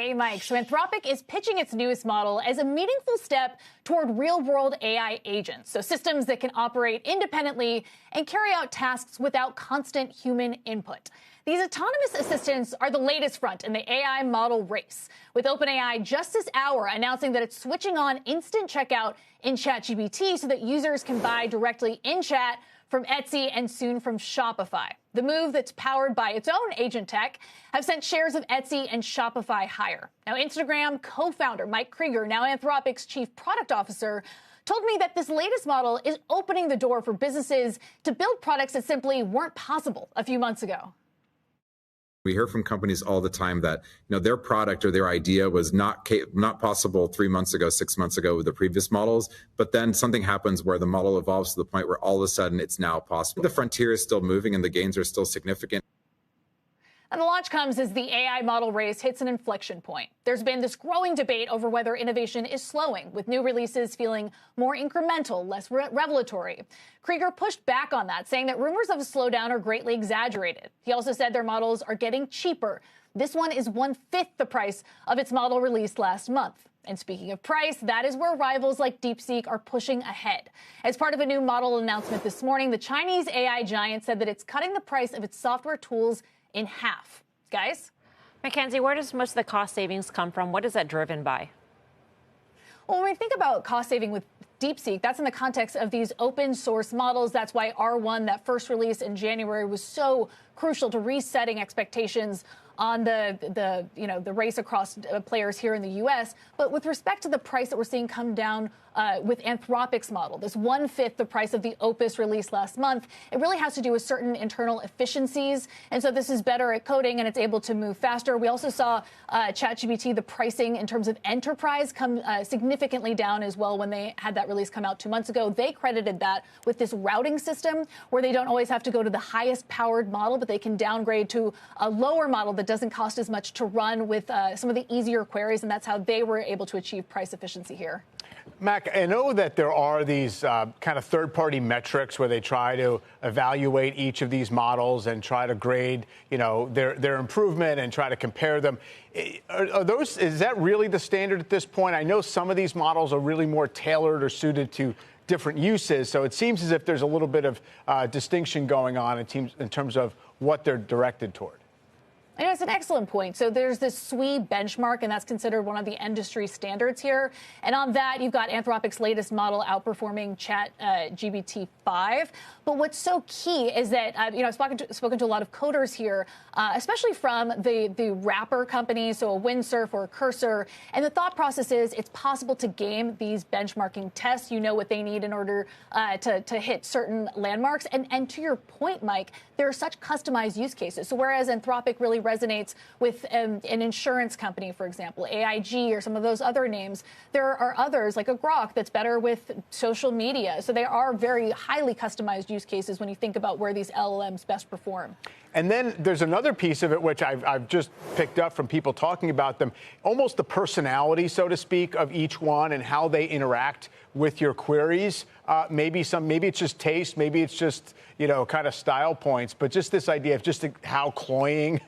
Hey, Mike. So Anthropic is pitching its newest model as a meaningful step toward real-world AI agents, so systems that can operate independently and carry out tasks without constant human input. These autonomous assistants are the latest front in the AI model race, with OpenAI just this hour announcing that it's switching on instant checkout in ChatGPT so that users can buy directly in chat from Etsy and soon from Shopify. The move that's powered by its own agent tech have sent shares of Etsy and Shopify higher. Now, Instagram co-founder Mike Krieger, now Anthropic's chief product officer, told me that this latest model is opening the door for businesses to build products that simply weren't possible a few months ago. We hear from companies all the time that their product or their idea was not possible 3 months ago, 6 months ago with the previous models, but then something happens where the model evolves to the point where all of a sudden it's now possible. The frontier is still moving and the gains are still significant. And the launch comes as the AI model race hits an inflection point. There's been this growing debate over whether innovation is slowing, with new releases feeling more incremental, less revelatory. Krieger pushed back on that, saying that rumors of a slowdown are greatly exaggerated. He also said their models are getting cheaper. This one is 1/5 the price of its model released last month. And speaking of price, that is where rivals like DeepSeek are pushing ahead. As part of a new model announcement this morning, the Chinese AI giant said that it's cutting the price of its software tools in half. Guys? Mackenzie, where does most of the cost savings come from? What is that driven by? Well, when we think about cost saving with DeepSeek, that's in the context of these open source models. That's why R1, that first release in January, was so crucial to resetting expectations on the race across players here in the U.S. But with respect to the price that we're seeing come down with Anthropic's model, this 1/5 the price of the Opus released last month, it really has to do with certain internal efficiencies. And so this is better at coding and it's able to move faster. We also saw ChatGPT, the pricing in terms of enterprise, come significantly down as well when they had that release come out 2 months ago. They credited that with this routing system where they don't always have to go to the highest powered model, but they can downgrade to a lower model that doesn't cost as much to run with some of the easier queries. And that's how they were able to achieve price efficiency here. Mac, I know that there are these kind of third-party metrics where they try to evaluate each of these models and try to grade, their improvement and try to compare them. Is that really the standard at this point? I know some of these models are really more tailored or suited to different uses, so it seems as if there's a little bit of distinction going on in terms of what they're directed toward. And it's an excellent point. So there's this SWE benchmark, and that's considered one of the industry standards here. And on that, you've got Anthropic's latest model outperforming ChatGPT 5. But what's so key is that, I've spoken to a lot of coders here, especially from the wrapper companies, so a Windsurf or a Cursor. And the thought process is it's possible to game these benchmarking tests. You know what they need in order to hit certain landmarks. And to your point, Mike, there are such customized use cases. So whereas Anthropic really resonates with an insurance company, for example, AIG or some of those other names, there are others like a Grok that's better with social media. So they are very highly customized use cases when you think about where these LLMs best perform. And then there's another piece of it, which I've just picked up from people talking about them, almost the personality, so to speak, of each one and how they interact with your queries. Maybe it's just taste, maybe it's just, kind of style points, but just this idea of just how cloying,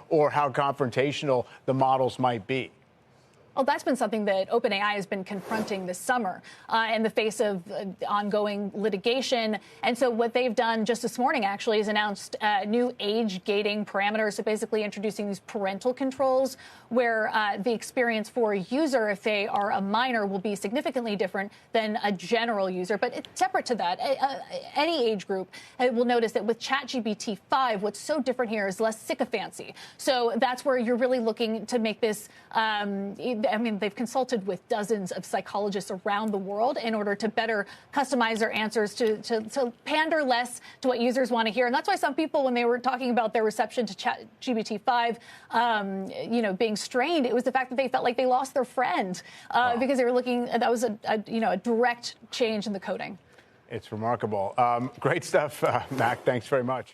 or how confrontational the models might be. Well, that's been something that OpenAI has been confronting this summer in the face of ongoing litigation. And so what they've done just this morning, actually, is announced new age gating parameters. So basically introducing these parental controls where the experience for a user, if they are a minor, will be significantly different than a general user. But separate to that, any age group will notice that with ChatGPT 5, what's so different here is less sycophancy. So that's where you're really looking to make this they've consulted with dozens of psychologists around the world in order to better customize their answers to pander less to what users want to hear. And that's why some people, when they were talking about their reception to ChatGPT 5, being strained, it was the fact that they felt like they lost their friend because they were looking. That was a direct change in the coding. It's remarkable. Great stuff, Mac. Thanks very much.